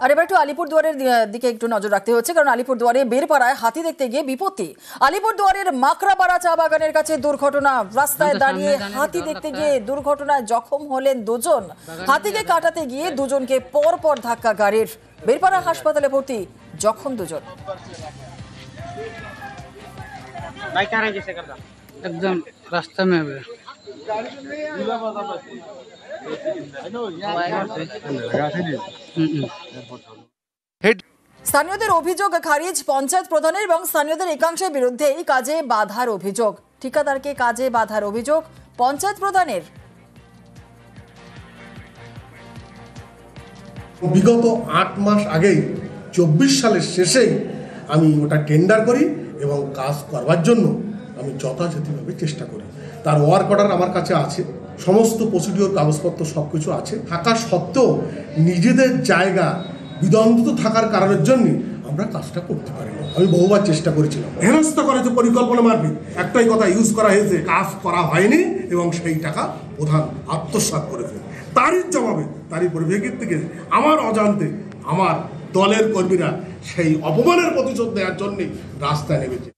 আর এবার একটু আলিপুরদুয়ারের দিকে একটু নজর রাখতে হচ্ছে, কারণ আলিপুরদুয়ারে বেরপাড়ায় হাতি দেখতে গিয়ে বিপত্তি। আলিপুরদুয়ারের মাকড়াপাড়া চা বাগানের কাছে দুর্ঘটনা, রাস্তায় দাঁড়িয়ে হাতি দেখতে গিয়ে দুর্ঘটনায় জখম হলেন দুজন। হাতিকে কাটাতে গিয়ে দুজনকে পরপর ধাক্কা গাড়ির, বেরপাড়া হাসপাতালে ভর্তি, জখম দুজন। एकदम रास्ते में স্থানীয়দের অভিযোগ খারিজ পঞ্চায়েত প্রধানের এবং স্থানীয়দের একাংশের বিরুদ্ধে এই কাজে বাধার অভিযোগ। ঠিকাদারকে কাজে বাধার অভিযোগ পঞ্চায়েত প্রধানের। বিগত 8 মাস আগেই 24 সালের শেষেই আমি ওটা টেন্ডার করি এবং কাজ করবার জন্য আমি যথাযথভাবে চেষ্টা করি। তার ওয়ার্ক অর্ডার আমার কাছে আছে, সমস্ত প্রসিডিওর কাগজপত্র সব কিছু আছে। থাকা সত্ত্বেও নিজেদের জায়গা বিদ্বন্দ্ব থাকার কারণের জন্য আমরা কাজটা করতে পারি না। আমি বহুবার চেষ্টা করেছিলাম, হেনস্থা করা যে পরিকল্পনা মারফিক একটাই কথা ইউজ করা হয়েছে, কাজ করা হয়নি এবং সেই টাকা প্রধান আত্মসাৎ করেছে। তারই জবাবে, তারই পরিপ্রেক্ষিত থেকে আমার অজান্তে আমার দলের কর্মীরা সেই অপমানের প্রতিশোধ নেওয়ার জন্যই রাস্তায় নেমেছে।